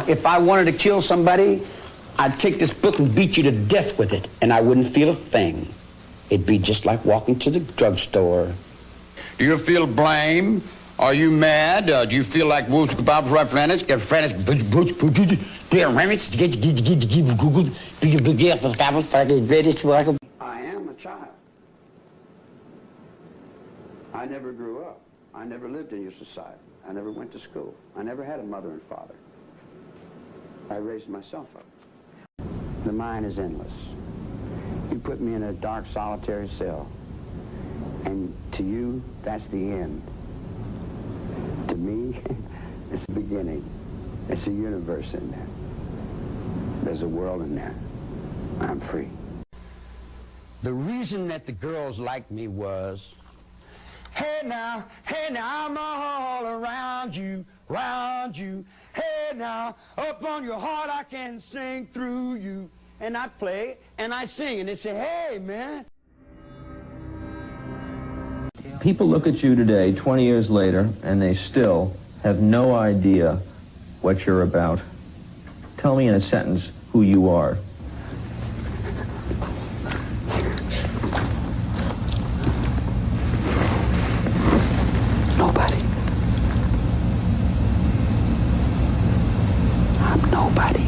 If I wanted to kill somebody, I'd take this book and beat you to death with it, and I wouldn't feel a thing. It'd be just like walking to the drugstore. Do you feel blame? Are you mad? Do you feel like I am a child. I never grew up. I never lived in your society. I never went to school. I never had a mother and father. I raised myself up. The mind is endless. You put me in a dark, solitary cell, and to you, that's the end. To me, it's the beginning. It's a universe in there. There's a world in there. I'm free. The reason that the girls liked me was, hey now, I'm all around you, round you. Hey now, up on your heart I can sing through you. And I play and I sing and they say, hey man. People look at you today, 20 years later, and they still have no idea what you're about. Tell me in a sentence who you are. Nobody. I'm nobody.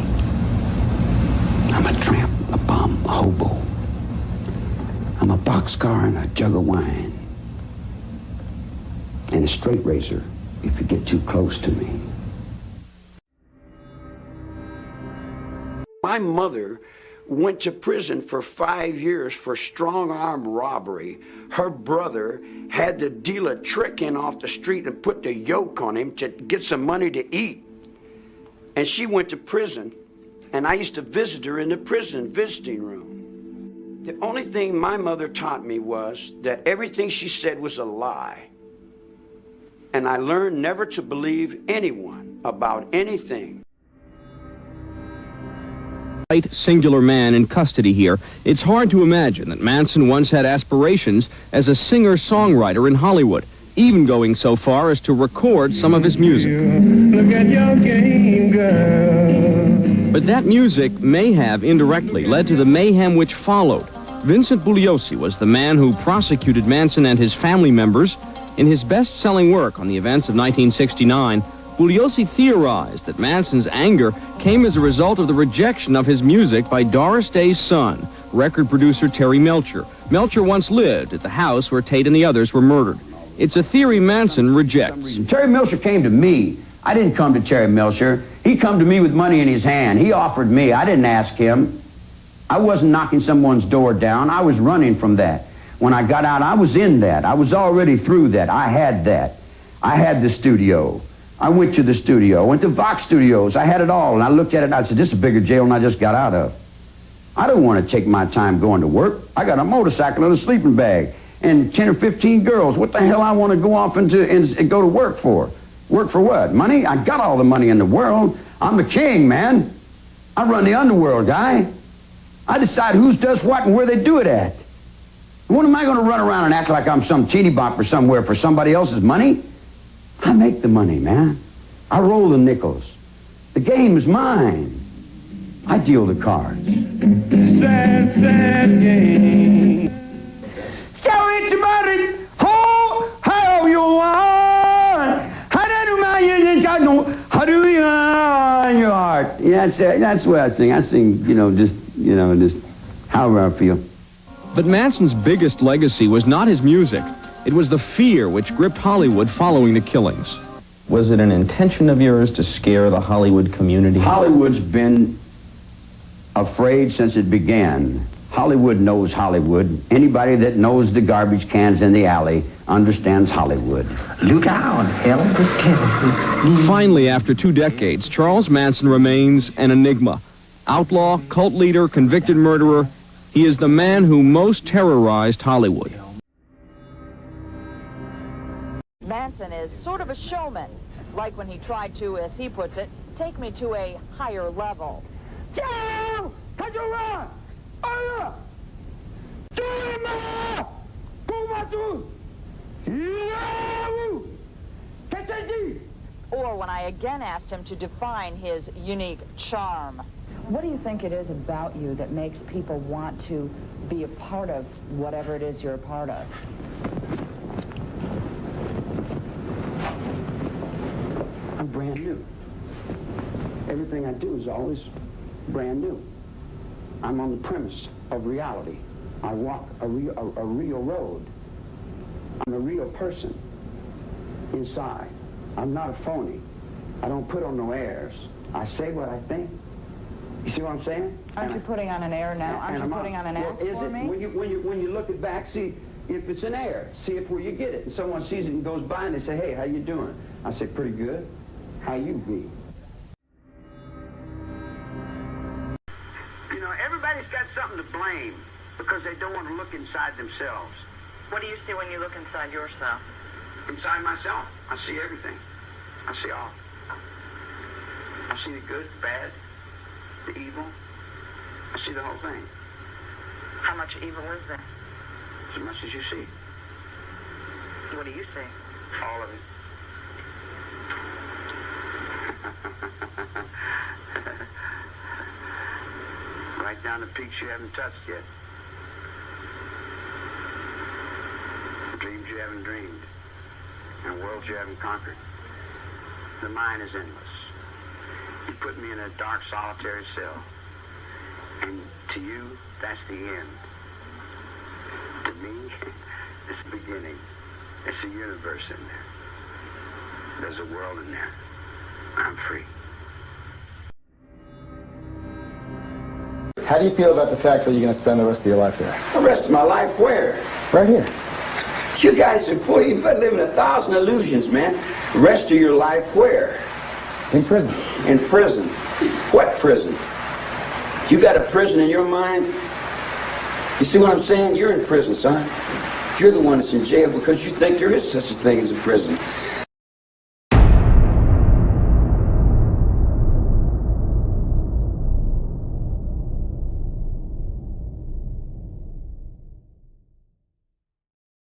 I'm a tramp, a bum, a hobo. I'm a boxcar and a jug of wine. And a straight razor if you get too close to me. My mother went to prison for 5 years for strong-arm robbery. Her brother had the dealer trick in off the street and put the yoke on him to get some money to eat. And she went to prison, and I used to visit her in the prison visiting room. The only thing my mother taught me was that everything she said was a lie. And I learned never to believe anyone about anything. Singular man in custody here, it's hard to imagine that Manson once had aspirations as a singer-songwriter in Hollywood, even going so far as to record some of his music. Look at your game, girl. But that music may have indirectly led to the mayhem which followed. Vincent Bugliosi was the man who prosecuted Manson and his family members. In his best-selling work on the events of 1969, Bugliosi theorized that Manson's anger came as a result of the rejection of his music by Doris Day's son, record producer Terry Melcher. Melcher once lived at the house where Tate and the others were murdered. It's a theory Manson rejects. Terry Melcher came to me. I didn't come to Terry Melcher. He come to me with money in his hand. He offered me. I didn't ask him. I wasn't knocking someone's door down. I was running from that. When I got out, I was in that. I was already through that. I had that. I had the studio. I went to the studio. I went to Vox Studios. I had it all. And I looked at it and I said, this is a bigger jail than I just got out of. I don't want to take my time going to work. I got a motorcycle and a sleeping bag and 10 or 15 girls. What the hell I want to go off and go to work for? Work for what? Money? I got all the money in the world. I'm the king, man. I run the underworld, guy. I decide who does what and where they do it at. What am I going to run around and act like I'm some teeny bopper somewhere for somebody else's money? I make the money, man. I roll the nickels. The game is mine. I deal the cards. Sad, sad game. So it's about it. How you want? How do you want your heart? Yeah, that's what I sing. I sing, just however I feel. But Manson's biggest legacy was not his music. It was the fear which gripped Hollywood following the killings. Was it an intention of yours to scare the Hollywood community? Hollywood's been afraid since it began. Hollywood knows Hollywood. Anybody that knows the garbage cans in the alley understands Hollywood. Look out, Elvis Castro. Finally, after 2 decades, Charles Manson remains an enigma. Outlaw, cult leader, convicted murderer, he is the man who most terrorized Hollywood. Manson is sort of a showman, like when he tried to, as he puts it, take me to a higher level. Or before when I again asked him to define his unique charm. What do you think it is about you that makes people want to be a part of whatever it is you're a part of? I'm brand new. Everything I do is always brand new. I'm on the premise of reality. I walk a real road. I'm a real person inside. I'm not a phony. I don't put on no airs. I say what I think. You see what I'm saying? Aren't you putting on an air now? Aren't you putting on an act for me? When you look it back, see if it's an air. See if where you get it. And someone sees it and goes by and they say, hey, how you doing? I say, pretty good. How you be? You know, everybody's got something to blame because they don't want to look inside themselves. What do you see when you look inside yourself? Inside myself, I see everything. I see all. I see the good, the bad, the evil. I see the whole thing. How much evil is there? As much as you see. What do you see? All of it. Right down the peaks you haven't touched yet. Dreams you haven't dreamed. And worlds you haven't conquered. The mind is endless. You put me in a dark, solitary cell. And to you, that's the end. To me, it's the beginning. It's a universe in there. There's a world in there. I'm free. How do you feel about the fact that you're going to spend the rest of your life here? The rest of my life where? Right here. You guys are boy, you've been living 1,000 illusions, man. The rest of your life where? In prison. In prison. What prison? You got a prison in your mind? You see what I'm saying? You're in prison, son. You're the one that's in jail because you think there is such a thing as a prison.